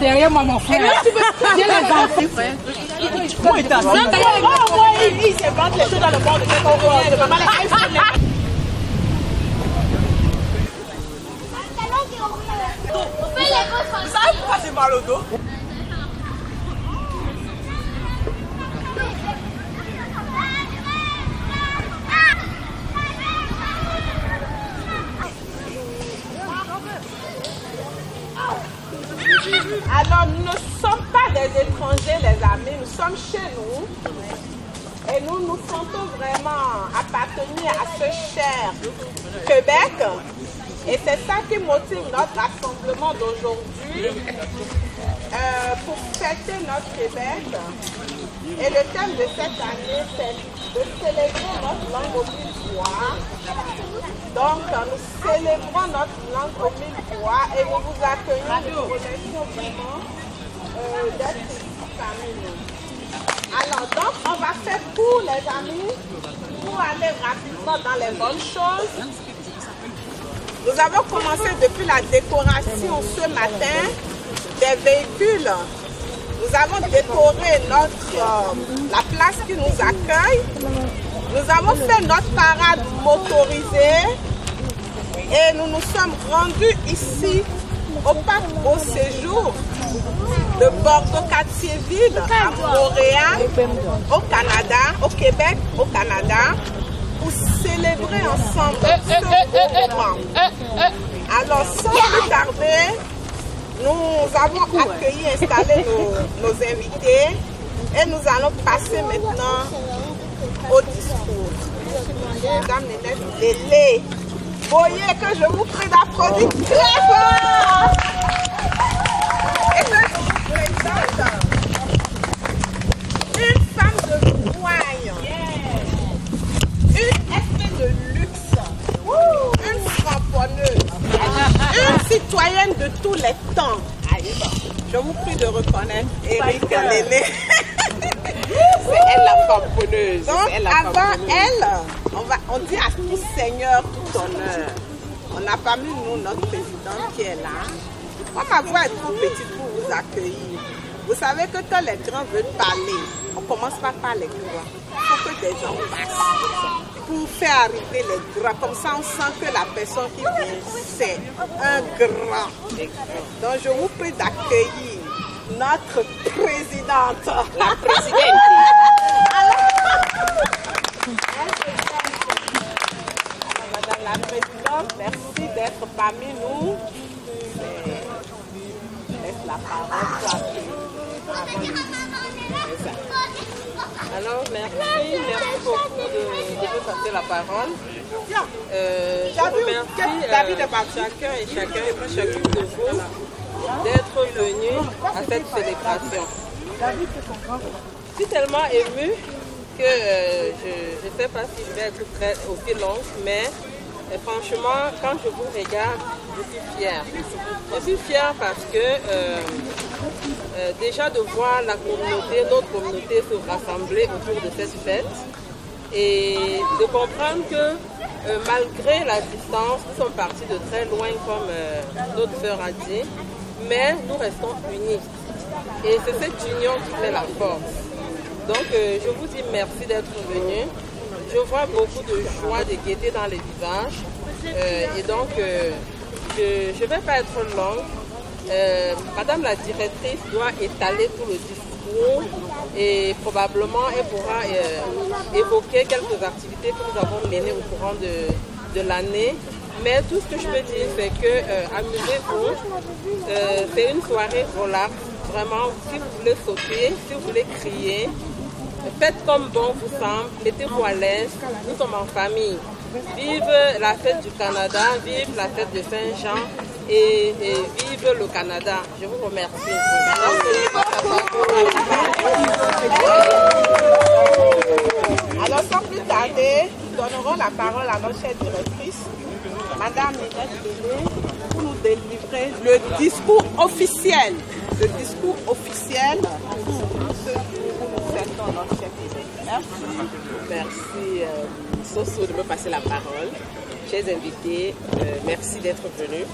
Derrière moi, mon frère. J'ai les enfants. Où est ta soeur? Il se vante les choses dans le bord de cette eau. Je ne peux pas les faire. Ça pourquoi j'ai mal au dos? Alors, nous ne sommes pas des étrangers, les amis, nous sommes chez nous. Et nous nous sentons vraiment appartenir à ce cher Québec. Et c'est ça qui motive notre rassemblement d'aujourd'hui pour fêter notre Québec. Et le thème de cette année, c'est de célébrer notre langue au mille voix. Donc, nous célébrons notre langue au mille voix et nous vous accueillons. Nous vous remercions vraiment d'être ici parmi nous. Alors, donc, on va faire court, les amis, pour aller rapidement dans les bonnes choses. Nous avons commencé depuis la décoration ce matin des véhicules. Nous avons décoré la place qui nous accueille. Nous avons fait notre parade motorisée et nous nous sommes rendus ici au parc Beau Séjour de Bordeaux-Cartierville à Montréal, au Canada, au Québec, au Canada, pour célébrer ensemble ce moment. Alors, sans plus tarder, nous avons accueilli, installé nos invités et nous allons passer maintenant au discours. Mesdames, Nénette, voyez que je vous prie d'applaudir très fort et que je vous présente une femme de poigne, une espèce de luxe, une framponneuse, une citoyenne de tous les temps. Je vous prie de reconnaître Eric Néné. C'est elle la framponneuse. Donc avant elle, on dit à tout seigneur, tout honneur. On a parmi nous notre présidente qui est là. Moi, ma voix est trop petite pour vous accueillir. Vous savez que quand les grands veulent parler, on ne commence pas par les grands. Il faut que des gens passent pour faire arriver les grands. Comme ça, on sent que la personne qui vient, c'est un grand. Donc, je vous prie d'accueillir notre présidente. La présidente. Madame la présidente, merci d'être parmi nous. Laisse la parole. Alors, merci beaucoup de me passer la parole. Je remercie chacun et chacune de vous d'être venus à cette célébration. Je suis tellement émue que je ne sais pas si je vais être très aussi longue, mais franchement, quand je vous regarde, je suis fière. Je suis fière parce que déjà de voir la communauté, notre communauté se rassembler autour de cette fête et de comprendre que malgré la distance, nous sommes partis de très loin comme notre sœur a dit, mais nous restons unis. Et c'est cette union qui fait la force. Donc je vous dis merci d'être venus. Je vois beaucoup de joie, de gaieté dans les visages. Et donc, je ne vais pas être longue. Madame la directrice doit étaler tout le discours et probablement elle pourra évoquer quelques activités que nous avons menées au courant de l'année. Mais tout ce que je peux dire, c'est que amusez-vous. C'est une soirée relax. Vraiment, si vous voulez sauter, si vous voulez crier, faites comme bon vous semble, mettez-vous à l'aise, nous sommes en famille. Vive la fête du Canada, vive la fête de Saint-Jean et vive le Canada. Je vous remercie. Alors sans plus tarder, nous donnerons la parole à notre chère directrice, Madame Nénette Béné, pour nous délivrer le discours officiel. Le discours officiel pour ce jour où nous fêtons notre chère Merci. Merci Soso de me passer la parole. Chers invités, merci d'être venus.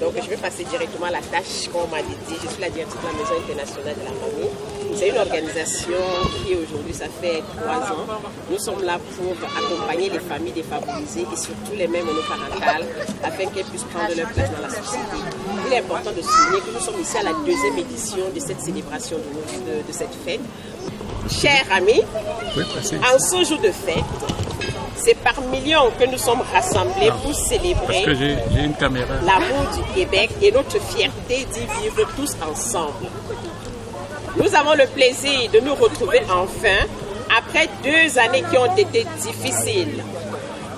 Donc je vais passer directement à la tâche qu'on m'a dit. Je suis la directrice de la Maison internationale de la famille. C'est une organisation qui aujourd'hui, ça fait 3 ans. Nous sommes là pour accompagner les familles défavorisées et surtout les mères monoparentales afin qu'elles puissent prendre leur place dans la société. Il est important de souligner que nous sommes ici à la 2e édition de cette célébration de cette fête. Chers amis, en ce jour de fête, c'est par millions que nous sommes rassemblés pour célébrer l'amour du Québec et notre fierté d'y vivre tous ensemble. Nous avons le plaisir de nous retrouver enfin après 2 années qui ont été difficiles.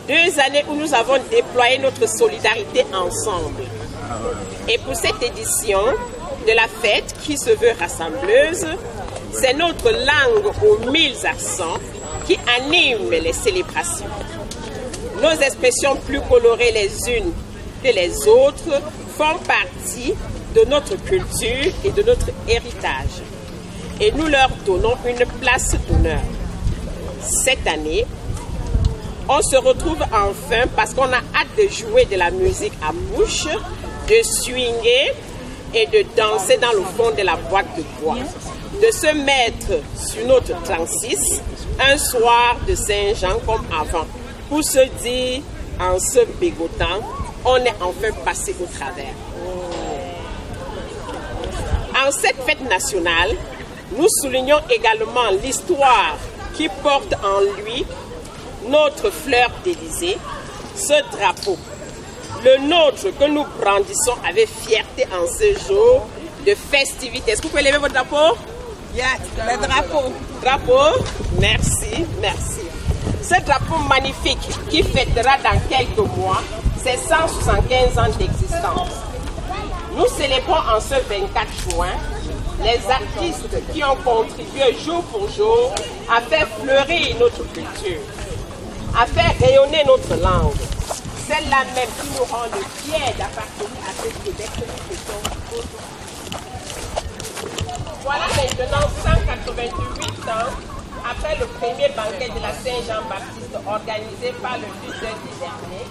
2 années où nous avons déployé notre solidarité ensemble. Et pour cette édition de la fête qui se veut rassembleuse, c'est notre langue aux 1000 accents qui animent les célébrations. Nos expressions plus colorées les unes que les autres font partie de notre culture et de notre héritage. Et nous leur donnons une place d'honneur. Cette année, on se retrouve enfin parce qu'on a hâte de jouer de la musique à bouche, de swinger et de danser dans le fond de la boîte de bois, de se mettre sur notre 36 un soir de Saint-Jean comme avant, pour se dire en se bégotant, on est enfin passé au travers. En cette fête nationale, nous soulignons également l'histoire qui porte en lui notre fleur d'Élysée, ce drapeau. Le nôtre que nous brandissons avec fierté en ce jour de festivité. Est-ce que vous pouvez lever votre drapeau? Yes, le drapeau. Drapeau, merci, merci. Ce drapeau magnifique qui fêtera dans quelques mois ses 175 ans d'existence. Nous célébrons en ce 24 juin les artistes qui ont contribué jour pour jour à faire fleurir notre culture, à faire rayonner notre langue. Celle-là même qui nous rend fiers d'appartenir à ce Québec que nous faisons aujourd'hui. Voilà maintenant 188 ans après le premier banquet de la Saint-Jean-Baptiste organisé par le 8 dernier,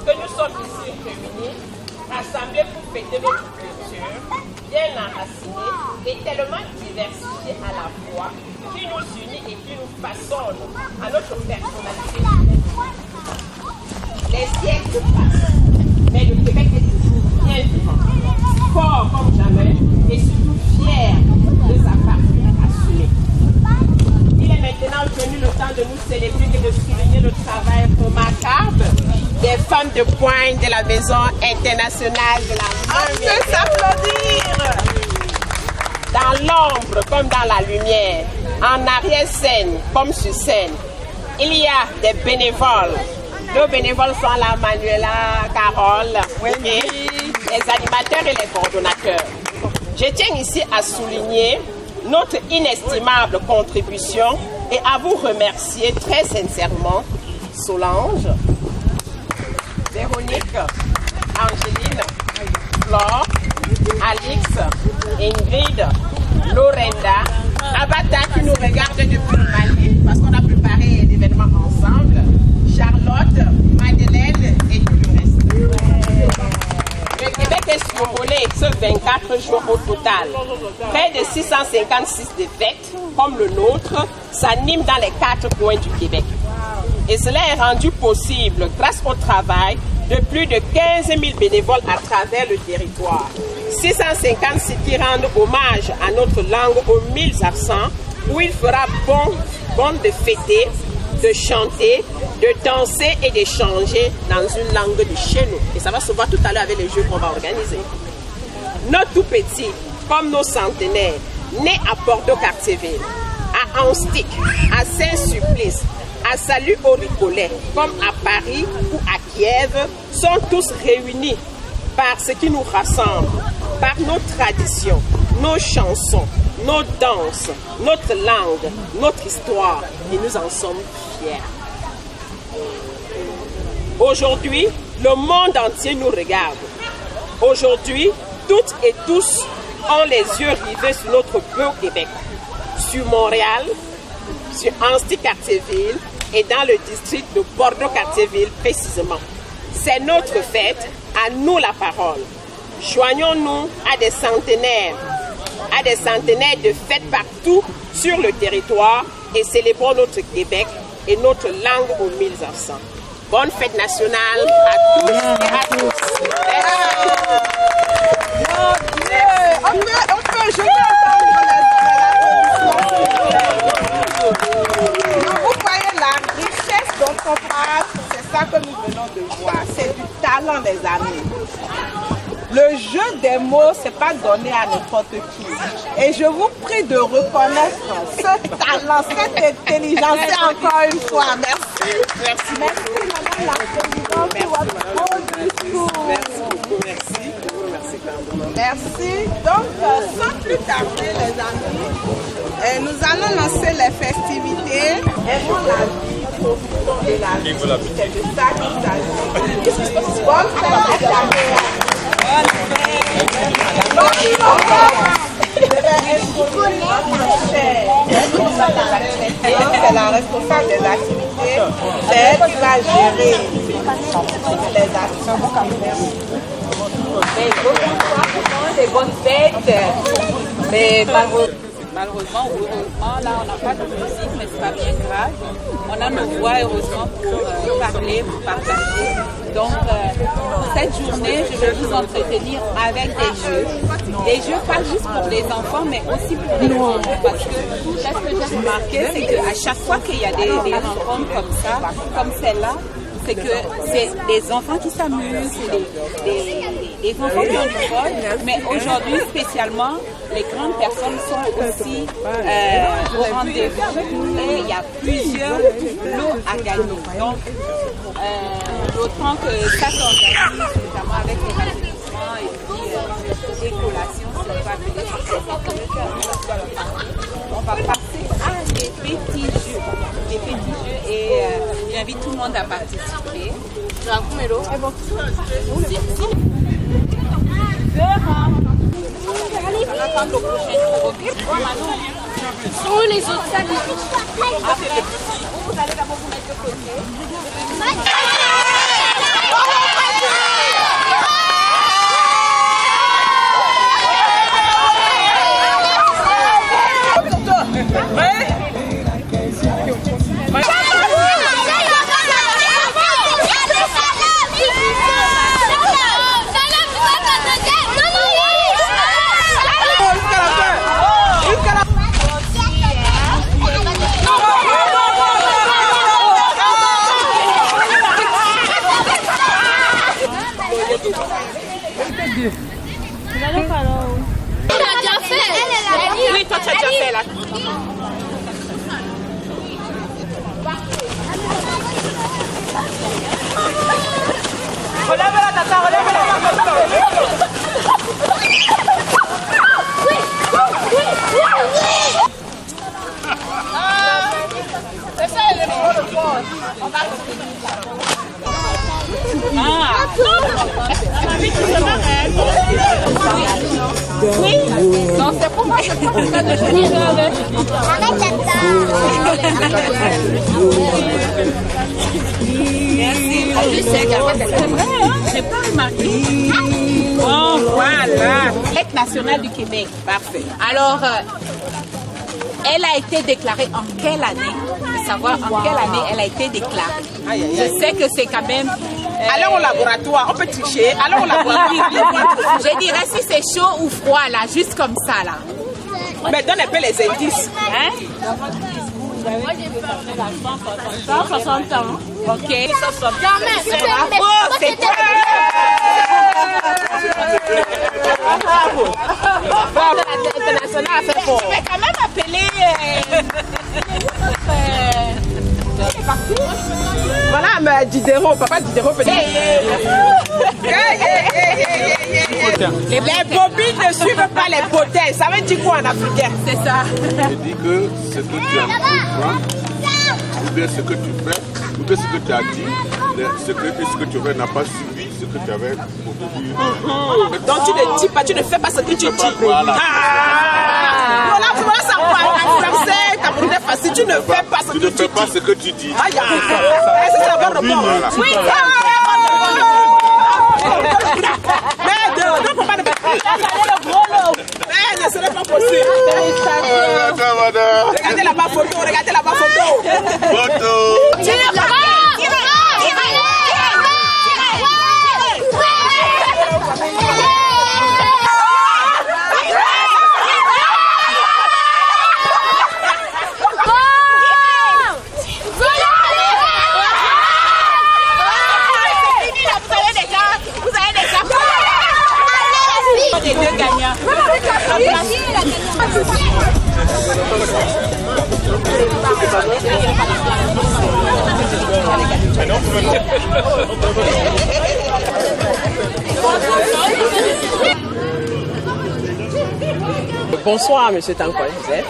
que nous sommes ici réunis, rassemblés pour fêter notre culture, bien enracinée et tellement diversifiée à la fois, qui nous unit et qui nous façonne à notre personnalité. Les siècles passent, mais le Québec est toujours bien vivant, fort comme jamais et surtout fier de sa partie assumée. Il est maintenant venu le temps de nous célébrer et de souligner le travail remarquable des femmes de pointe de la Maison internationale de la main. On peut s'applaudir. Dans l'ombre comme dans la lumière, en arrière-scène comme sur scène, il y a des bénévoles. Nos bénévoles sont là, Manuela, Carole, Wendy, les animateurs et les coordonnateurs. Je tiens ici à souligner notre inestimable contribution et à vous remercier très sincèrement Solange, Véronique, Angéline, Flore, Alix, Ingrid, Lorenda, Abata qui nous regarde depuis le Mali parce qu'on a préparé l'événement ensemble, Charlotte, Madeleine et tout le reste. Le Québec est survolé ce 24 jours au total. Près de 656 défaites, comme le nôtre, s'animent dans les 4 coins du Québec. Et cela est rendu possible grâce au travail de plus de 15 000 bénévoles à travers le territoire. 650 sites qui rendent hommage à notre langue aux 1000 accents, où il fera bon de fêter, de chanter, de danser et d'échanger dans une langue de chez nous. Et ça va se voir tout à l'heure avec les jeux qu'on va organiser. Nos tout petits, comme nos centenaires, nés à Bordeaux-Cartierville, à Anstic, à Saint-Sulpice, à Salut-au-Ricolet, comme à Paris ou à Kiev, sont tous réunis par ce qui nous rassemble, par nos traditions, nos chansons, nos danses, notre langue, notre histoire, et nous en sommes fiers. Aujourd'hui, le monde entier nous regarde. Aujourd'hui, toutes et tous ont les yeux rivés sur notre beau Québec, sur Montréal, sur Anstic-Cartierville et dans le district de Bordeaux-Cartierville précisément. C'est notre fête, à nous la parole. Joignons-nous à des centenaires de fêtes partout sur le territoire et célébrons notre Québec et notre langue aux 1000 accents. Bonne fête nationale à tous et à tous. Vous voyez la richesse dont on parle, c'est ça que nous venons de voir. C'est du talent des amis. Le jeu des mots, c'est pas donné à n'importe qui. Et je vous prie de reconnaître ce talent, cette intelligence encore une fois. Merci. Merci. Merci, Madame la Présidente, pour votre beau discours. Merci beaucoup. Merci. Merci, Carmen. Merci. Donc, sans plus tarder, les amis, nous allons lancer les festivités. Aimons la vie, profitons de la vie. C'est de ça qu'il s'agit. Bonne fête, les amis. C'est la responsable des activités. C'est elle qui va gérer les activités. Des bonnes fêtes. Mais malheureusement ou heureusement, là, on n'a pas de musique, mais c'est pas bien grave. On a nos voix, heureusement, pour parler, pour partager. Donc, pour cette journée, je vais vous entretenir avec des jeux. Des jeux pas juste pour les enfants, mais aussi pour les grands. Parce que ce que j'ai remarqué, c'est qu'à chaque fois qu'il y a des rencontres comme ça, comme celle-là, c'est que c'est des enfants qui s'amusent, c'est des enfants qui ont du fun, mais aujourd'hui spécialement, les grandes personnes sont aussi au rendez-vous et il y a plusieurs lots à gagner. Donc, autant que ça s'organise, notamment avec les rajoutements et puis des collations, on va passer à des petits jeux. Des petits jeux et j'invite tout le monde à participer. On attend le prochain tour. Où les autres sacs? Après, vous allez d'abord vous mettre de côté. Oui, toi tu as déjà fait là. Relève la tata, relève la tata. C'est ça, elle est trop le fort. On va oui, non, c'est pour moi, c'est pour ça de finir avec. Merci. C'est vrai, hein? J'ai pas remarqué. Bon, voilà. Fête nationale du Québec. Parfait. Alors, elle a été déclarée en quelle année? De savoir en quelle année elle a été déclarée. Je sais que c'est quand même... allons au laboratoire, on peut tricher. Allons au laboratoire. Je dirais si c'est chaud ou froid, là, juste comme ça, là. Mais donne un peu les indices. Hein? Moi, j'ai fait 160 ans. Ok. Bravo, c'est Bravo. L'international a fait fort. Je vais quand même appeler... Voilà, mais Diderot, papa Diderot peut dire. Les bobines ne suivent pas les potins. Ça veut dire quoi en africain? C'est ça. Je dis que ce que tu as compris, ou bien ce que tu fais, ou bien ce que tu as dit, ce que tu fais n'a pas suivi ce que tu avais compris. Donc tu ne dis pas, tu ne fais pas ce que tu dis. Voilà. Voilà, ça va. Français, camerounais facile, tu ne fais pas ce que tu dis. Tu ne fais pas ce que tu dis. Aïe, est-ce que ça va répondre? Oui. Merde, ne peux pas le gros. Merde, ce n'est pas possible. Regardez là-bas photo, regardez là-bas photo. Photo. Les deux gagnants. Bonsoir, monsieur Tankoy Joseph.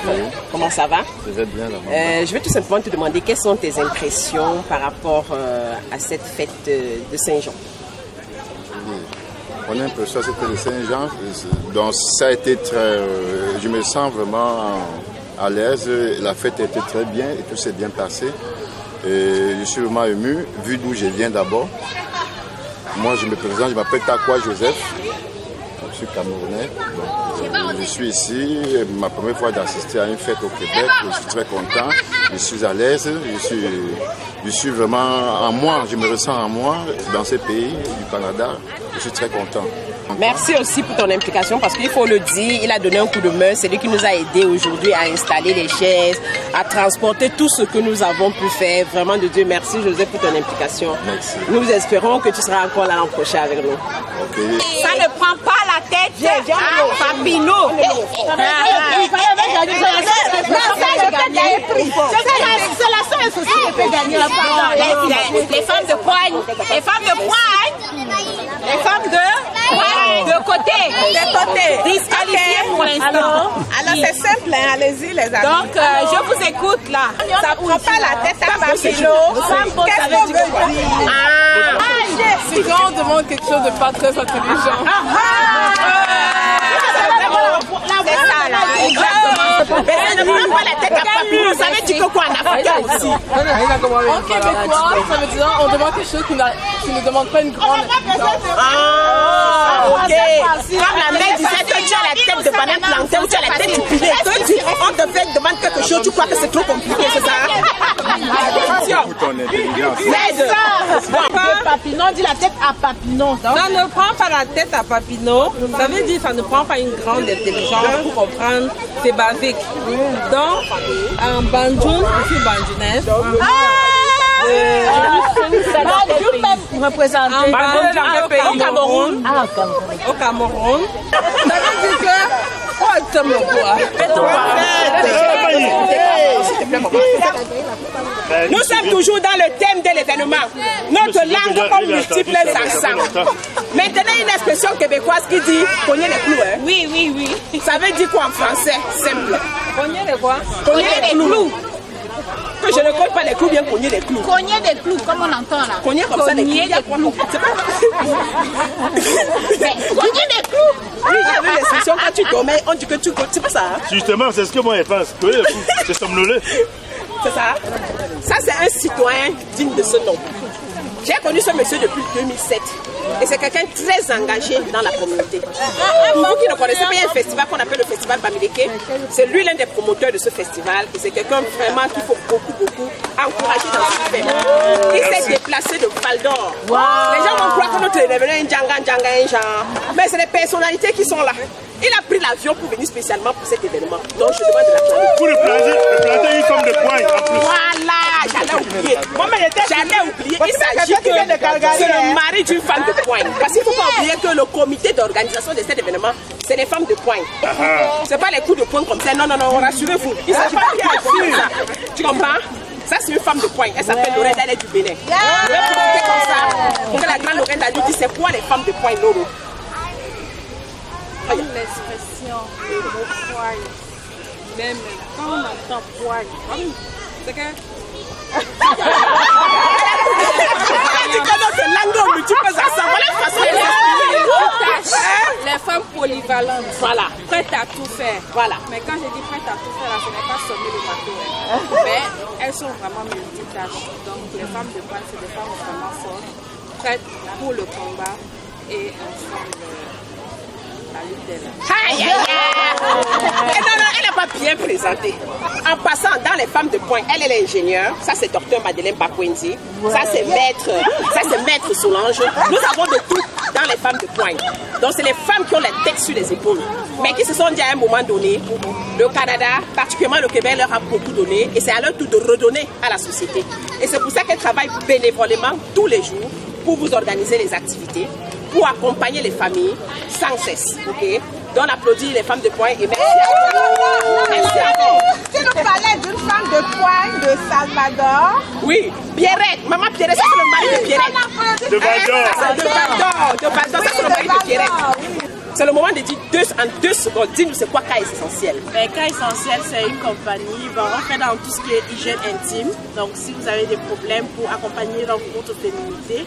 Comment ça va? Je vais bien, là. Je vais tout simplement te demander quelles sont tes impressions par rapport à cette fête de Saint-Jean. Mon impression, c'était de Saint-Jean. Donc, ça a été très. Je me sens vraiment à l'aise. La fête a été très bien et tout s'est bien passé. Et je suis vraiment ému, vu d'où je viens d'abord. Moi, je me présente, je m'appelle Takwa Joseph. Je suis camerounais. Donc, je suis ici, ma première fois d'assister à une fête au Québec. Je suis très content, je suis à l'aise, je suis vraiment en moi, je me ressens en moi dans ce pays du Canada. Je suis très content. Merci aussi pour ton implication parce qu'il faut le dire, il a donné un coup de main. C'est lui qui nous a aidés aujourd'hui à installer les chaises, à transporter tout ce que nous avons pu faire. Vraiment de Dieu, merci Joseph pour ton implication. Merci. Nous espérons que tu seras encore là l'an prochain avec nous. Okay. Ça ne prend pas la tête à Papineau. C'est la seule société qui peut gagner la parole. Les femmes de poigne. Les femmes de poigne. Les femmes de côté. Disqualifiées pour l'instant. Alors c'est simple, hein? Allez-y les amis. Donc je vous écoute là. Ça ne prend pas la tête à Papineau. Qu'est-ce qu'on veut dire? C'est quand on demande quelque chose de pas très intelligent. C'est ça là, exactement. Mais ça ne prend pas la tête à Papineau. Vous savez du quoi en Africain aussi. En québécois, ça veut dire on demande quelque chose qui ne demande pas une grande. Ah, ok. Comme la mère disait que tu as la tête de banane plantée ou tu as la tête épilée. On te fait demander quelque chose, tu crois que c'est trop compliqué, c'est ça? Pour ton intelligence. C'est ça. Papineau, dit la tête à Papineau. Ça ne prend pas la tête à Papineau. Ça veut dire que ça ne prend pas une grande intelligence pour comprendre. C'est basique. Donc, en Banjoun, je suis banjounaise. Au Cameroun. Au Cameroun. Ça veut dire que. Oh, tu me vois. Nous sommes toujours dans le thème de l'événement. Notre langue comme multiples accents. Maintenant, une expression québécoise qui dit cogner les clous. Hein? Oui. Ça veut dire quoi en français? Simple. Cogner les quoi? Cogner les clous. Que je ne cogne pas les clous, bien cogner les clous. Cogner des clous, comme on entend là. Cogner comme ça, les clous. C'est pas. Cogner des clous. Oui, j'avais l'expression quand tu dormais, on dit que tu cognes. C'est pas ça. Hein? Justement, c'est ce que moi je pense. C'est somnolé. C'est ça. Ça, c'est un citoyen digne de ce nom. J'ai connu ce monsieur depuis 2007. Et c'est quelqu'un très engagé dans la communauté. Pour vous qui ne connaissez pas, il y a un festival qu'on appelle le festival Bamileke. C'est lui l'un des promoteurs de ce festival. Et c'est quelqu'un vraiment qu'il faut beaucoup encourager dans ce fait. Il s'est déplacé de Val d'Or. Les gens vont croire que notre événement est un genre. Mais c'est les personnalités qui sont là. Il a pris l'avion pour venir spécialement pour cet événement. Donc je demande de l'applaudir. Pour le planter une forme de poigne en plus. Voilà, j'allais oublier. J'allais oublier. Il s'agit que c'est le mari d'une femme de poigne. Parce qu'il ne faut pas oublier que le comité d'organisation de cet événement, c'est les femmes de poigne. C'est pas les coups de poing comme ça. Non, rassurez-vous. Il s'agit pas de ça. Tu comprends? Ça, c'est une femme de poigne. Elle s'appelle Lorraine, elle est du Bénin. Je vais présenter comme ça. Pour que la grande Lorraine a dit c'est quoi les femmes de poigne, Loro? L'expression le mot poigne, même quand on entend poigne, c'est que. Les femmes polyvalentes, voilà, prêtes à tout faire. Voilà. Mais quand je dis prêtes à tout faire, là, ce n'est pas sommer le bateau. Hein. Mais elles sont vraiment multitâches. Donc les femmes de poigne, c'est des femmes vraiment fortes, prêtes pour le combat et ensemble. Aïe, aïe, aïe. Non, elle n'a pas bien présenté. En passant dans les femmes de pointe, elle est l'ingénieure. Ça, c'est docteur Madeleine Bakwendi. Ça, c'est maître Solange. Nous avons de tout dans les femmes de pointe. Donc, c'est les femmes qui ont la tête sur les épaules. Mais qui se sont dit à un moment donné, le Canada, particulièrement le Québec, leur a beaucoup donné. Et c'est à leur tour de redonner à la société. Et c'est pour ça qu'elles travaillent bénévolement tous les jours pour vous organiser les activités, pour accompagner les familles sans cesse. Ok? Donc, on applaudit les femmes de pointe et merci à vous. Merci à vous. Tu nous parlais d'une femme de pointe de Salvador. Oui, Pierrette. Maman Pierrette, ça c'est le mari de Pierrette. De Val d'Or. De Val d'Or. Ça c'est le mari de Pierrette. C'est le moment de dire en 2 secondes, dis-nous c'est quoi Cas Essentiel? Cas Essentiel, c'est une compagnie, on fait dans tout ce qui est hygiène intime. Donc si vous avez des problèmes pour accompagner dans votre féminité,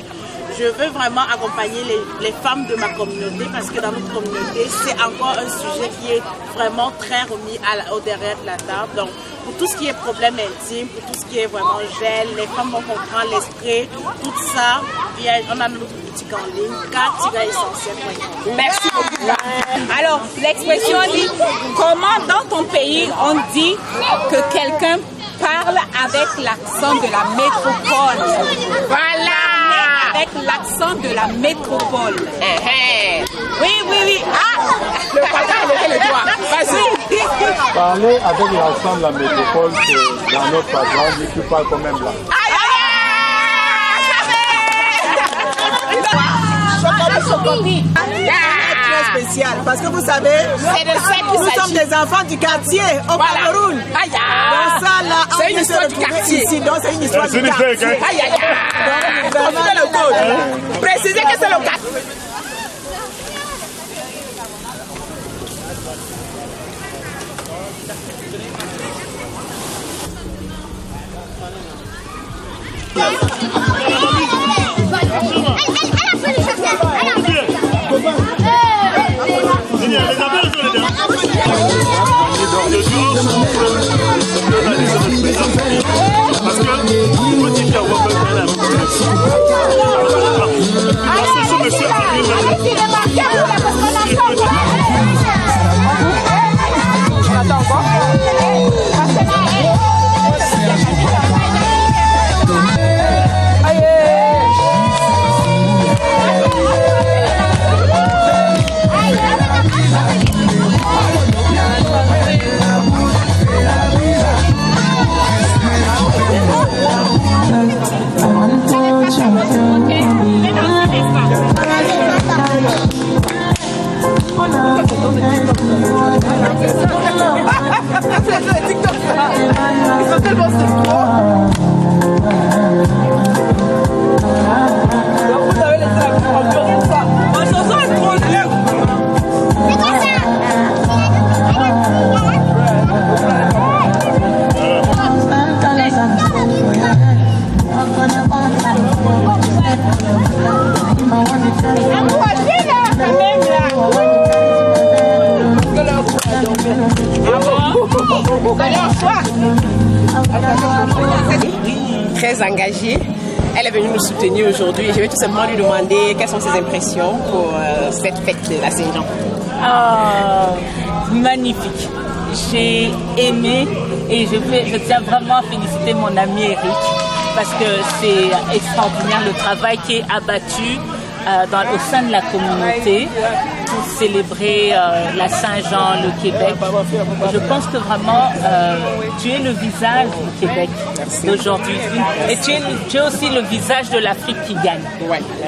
je veux vraiment accompagner les femmes de ma communauté parce que dans notre communauté, c'est encore un sujet qui est vraiment très remis au derrière de la table. Donc pour tout ce qui est problème intime, pour tout ce qui est vraiment gel, les femmes vont comprendre les sprays, tout ça, on a notre boutique en ligne, Cas-Essentiel.com. Merci beaucoup. Alors, l'expression dit, comment dans ton pays on dit que quelqu'un parle avec l'accent de la métropole? Voilà! Avec l'accent de la métropole. Oui, oui, oui. Ah! Le papa a levé le doigt. Vas-y. Parler avec l'accent de la métropole, c'est dans notre patron, mais tu parles quand même là. Très spécial parce que vous savez, nous sommes des enfants du quartier au Cameroun. Donc ça là, c'est une histoire du quartier. Ici, donc c'est une histoire du quartier. Précisez que c'est le quartier. Très engagée. Elle est venue nous soutenir aujourd'hui et je vais tout simplement lui demander quelles sont ses impressions pour cette fête de la Saint-Jean. Magnifique. J'ai aimé et je tiens vraiment à féliciter mon ami Eric parce que c'est extraordinaire le travail qui est abattu au sein de la communauté pour célébrer la Saint-Jean, le Québec. Je pense que vraiment, tu es le visage du Québec d'aujourd'hui. Et tu es aussi le visage de l'Afrique qui gagne,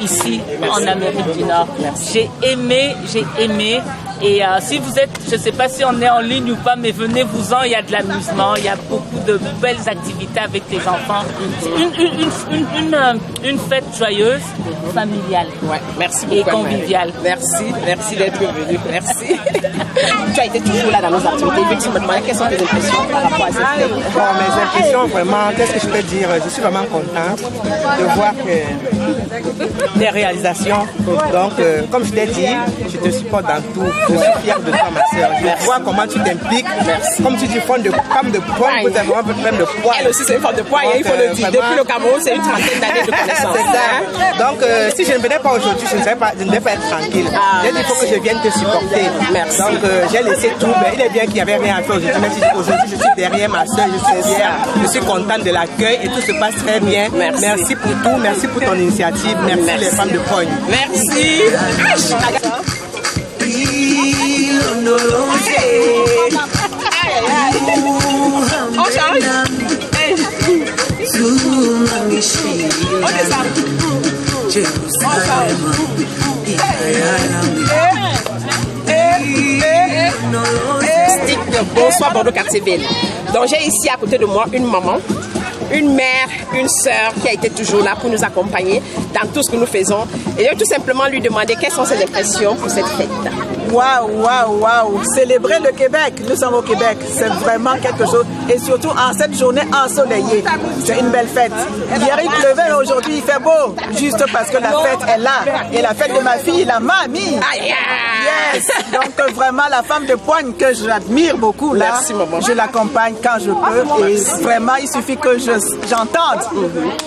ici en Amérique du Nord. J'ai aimé. Et si vous êtes, je ne sais pas si on est en ligne ou pas, mais venez-vous-en, il y a de l'amusement, il y a beaucoup de belles activités avec les enfants. Une fête joyeuse, familiale merci beaucoup, et conviviale. Merci d'être venu, merci. Tu as été toujours là dans nos activités, effectivement, quelles sont tes impressions par rapport à cette fête? Mes impressions, vraiment, qu'est-ce que je peux dire? Je suis vraiment contente de voir que des réalisations. Donc, comme je t'ai dit, je te supporte dans tout. Je suis fière de toi, ma soeur. Je vois comment tu t'impliques. Comme tu dis, femme de poigne, vous avez vraiment femme de poigne. Elle aussi, c'est une femme de poigne, il faut le dire. Depuis le Cameroun, c'est une trentaine d'années de connaissance. C'est ça. Donc, si je ne venais pas aujourd'hui, je ne devais pas être tranquille. Il faut que je vienne te supporter. Merci. Donc, j'ai laissé tout. Mais il est bien qu'il n'y avait rien à faire aujourd'hui. Mais aujourd'hui, je suis derrière ma soeur. Je suis contente de l'accueil et tout se passe très bien. Merci pour tout. Merci pour ton initiative. Merci les femmes de poigne. Merci. On change. On descend. Bonsoir Bordeaux Quartier-Ville. Donc j'ai ici à côté de moi une maman, une mère, une sœur qui a été toujours là pour nous accompagner dans tout ce que nous faisons. Et je vais tout simplement lui demander quelles sont ses impressions pour cette fête. Waouh. Célébrer le Québec. Nous sommes au Québec. C'est vraiment quelque chose. Et surtout en cette journée ensoleillée. C'est une belle fête. Hier, il pleuvait, mais aujourd'hui, il fait beau. Juste parce que la fête est là. Et la fête de ma fille, la mamie. Yes. Donc, vraiment, la femme de poigne que j'admire beaucoup, là. Merci, maman. Je l'accompagne quand je peux. Et vraiment, il suffit que j'entende.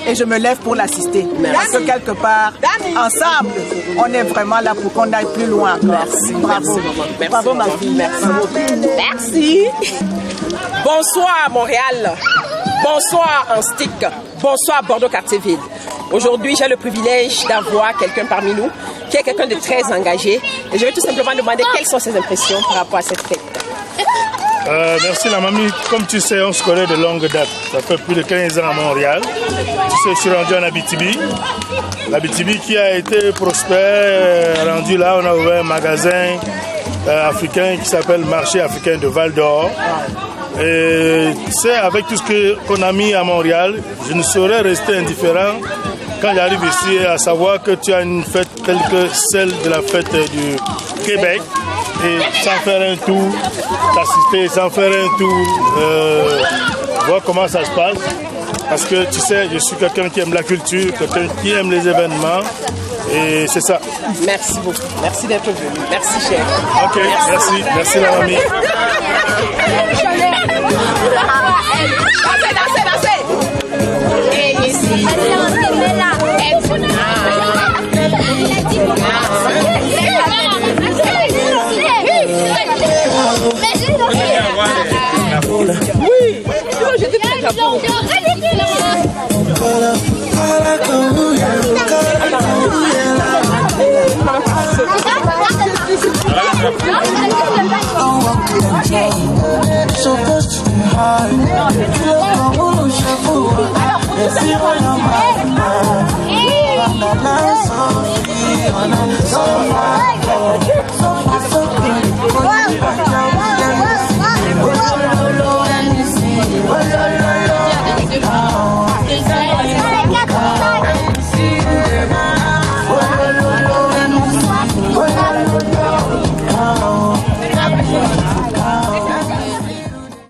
Et je me lève pour l'assister. Parce que quelque part, ensemble, on est vraiment là pour qu'on aille plus loin. Merci. Bravo. Merci. Bravo, ma fille. Merci. Bonsoir Montréal. Bonsoir Anstick. Bonsoir Bordeaux-Cartierville. Aujourd'hui, j'ai le privilège d'avoir quelqu'un parmi nous qui est quelqu'un de très engagé. Et je vais tout simplement demander quelles sont ses impressions par rapport à cette fête. Merci la mamie. Comme tu sais, on se connaît de longue date. Ça fait plus de 15 ans à Montréal. Tu sais, je suis rendu en Abitibi. L'Abitibi qui a été prospère, rendu là, on a ouvert un magasin africain qui s'appelle Marché africain de Val-d'Or. Et tu sais, avec tout ce qu'on a mis à Montréal, je ne saurais rester indifférent quand j'arrive ici à savoir que tu as une fête telle que celle de la fête du Québec. Et sans faire un tour, t'assister, sans faire un tour, voir comment ça se passe. Parce que tu sais, je suis quelqu'un qui aime la culture, quelqu'un qui aime les événements. Et c'est ça. Merci beaucoup. Merci d'être venu. Merci, cher. Ok, merci. Merci, la mamie. Dansez. Et ici. Oui. J'étais très Japon.